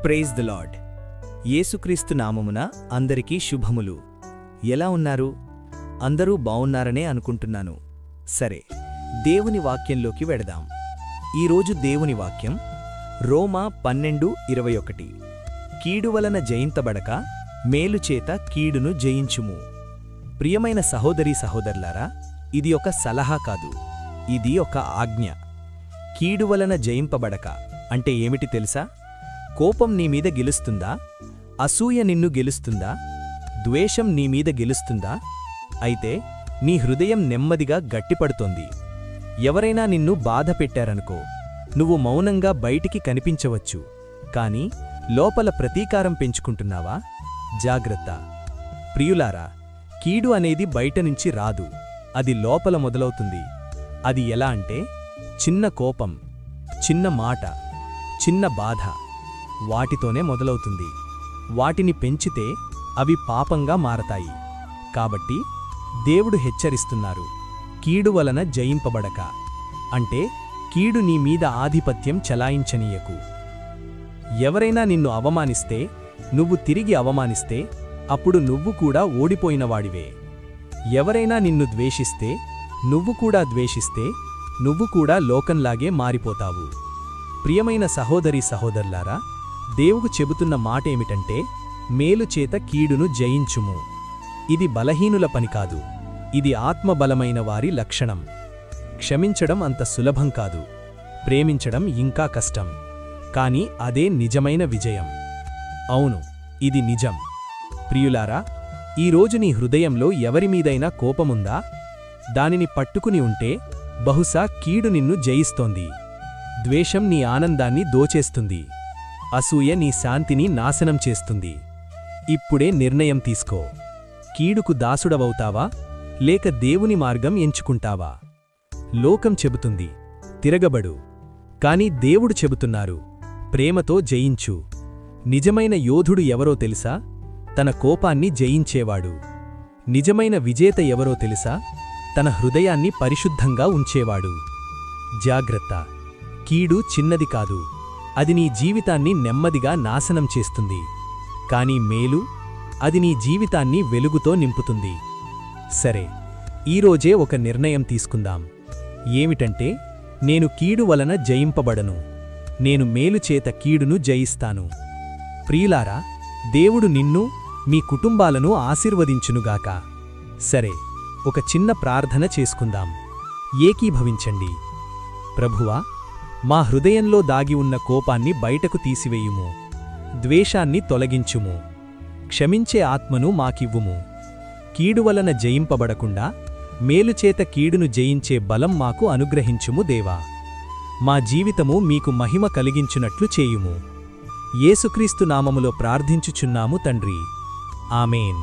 Praise the lord. యేసుక్రీస్తు నామమున అందరికీ శుభములు. ఎలా ఉన్నారు? అందరూ బావున్నారనే అనుకుంటున్నాను. సరే, దేవుని వాక్యంలోకి వెడదాం. ఈరోజు దేవుని వాక్యం రోమా 12:21. కీడు వలన జయింతబడక మేలుచేత కీడును జయించుము. ప్రియమైన సహోదరీ సహోదరులారా, ఇది ఒక సలహా కాదు, ఇది ఒక ఆజ్ఞ. కీడు వలన జయింపబడక అంటే ఏమిటి తెలుసా? కోపం నీమీద గెలుస్తుందా? అసూయ నిన్ను గెలుస్తుందా? ద్వేషం నీమీద గెలుస్తుందా? అయితే నీ హృదయం నెమ్మదిగా గట్టిపడుతోంది. ఎవరైనా నిన్ను బాధ పెట్టారనుకో, నువ్వు మౌనంగా బయటికి కనిపించవచ్చు, కాని లోపల ప్రతీకారం పెంచుకుంటున్నావా? జాగ్రత్త ప్రియులారా, కీడు అనేది బయటనుంచి రాదు, అది లోపల మొదలవుతుంది. అది ఎలా అంటే, చిన్న కోపం, చిన్న మాట, చిన్న బాధ, వాటితోనే మొదలవుతుంది. వాటిని పెంచితే అవి పాపంగా మారతాయి. కాబట్టి దేవుడు హెచ్చరిస్తున్నారు, కీడు వలన జయింపబడక అంటే కీడు నీ మీద ఆధిపత్యం చలాయించనీయకు. ఎవరైనా నిన్ను అవమానిస్తే, నువ్వు తిరిగి అవమానిస్తే, అప్పుడు నువ్వు కూడా ఓడిపోయినవాడివే. ఎవరైనా నిన్ను ద్వేషిస్తే, నువ్వు కూడా ద్వేషిస్తే, నువ్వు కూడా లోకంలాగే మారిపోతావు. ప్రియమైన సహోదరీ సహోదరులారా, దేవుడు చెబుతున్న మాటేమిటంటే, మేలుచేత కీడును జయించుము. ఇది బలహీనుల పని కాదు, ఇది ఆత్మబలమైన వారి లక్షణం. క్షమించడం అంత సులభం కాదు, ప్రేమించడం ఇంకా కష్టం. కాని అదే నిజమైన విజయం. అవును, ఇది నిజం. ప్రియులారా, ఈరోజు నీ హృదయంలో ఎవరిమీదైనా కోపముందా? దానిని పట్టుకుని ఉంటే బహుశా కీడు నిన్ను జయిస్తోంది. ద్వేషం నీ ఆనందాన్ని దోచేస్తుంది. అసూయ నీ శాంతిని నాశనం చేస్తుంది. ఇప్పుడే నిర్ణయం తీసుకో. కీడుకు దాసుడవవుతావా, లేక దేవుని మార్గం ఎంచుకుంటావా? లోకం చెబుతుంది, తిరగబడు. కాని దేవుడు చెబుతున్నారు, ప్రేమతో జయించు. నిజమైన యోధుడు ఎవరో తెలుసా? తన కోపాన్ని జయించేవాడు. నిజమైన విజేత ఎవరో తెలుసా? తన హృదయాన్ని పరిశుద్ధంగా ఉంచేవాడు. జాగ్రత్త, కీడు చిన్నది కాదు, అది నీ జీవితాన్ని నెమ్మదిగా నాశనం చేస్తుంది. కాని మేలు, అది నీ జీవితాన్ని వెలుగుతో నింపుతుంది. సరే, ఈరోజే ఒక నిర్ణయం తీసుకుందాం. ఏమిటంటే, నేను కీడు వలన జయింపబడను, నేను మేలుచేత కీడును జయిస్తాను. ప్రియులారా, దేవుడు నిన్ను, మీ కుటుంబాలను ఆశీర్వదించునుగాక. సరే, ఒక చిన్న ప్రార్థన చేసుకుందాం. ఏకీభవించండి. ప్రభువా, మా హృదయంలో దాగి ఉన్న కోపాన్ని బయటకు తీసివేయుము. ద్వేషాన్ని తొలగించుము. క్షమించే ఆత్మను మాకివ్వుము. కీడు వలన జయింపబడకుండా మేలుచేత కీడును జయించే బలం మాకు అనుగ్రహించుము దేవా. మా జీవితము మీకు మహిమ కలిగించునట్లు చేయుము. యేసుక్రీస్తు నామములో ప్రార్థించుచున్నాము తండ్రి. ఆమేన్.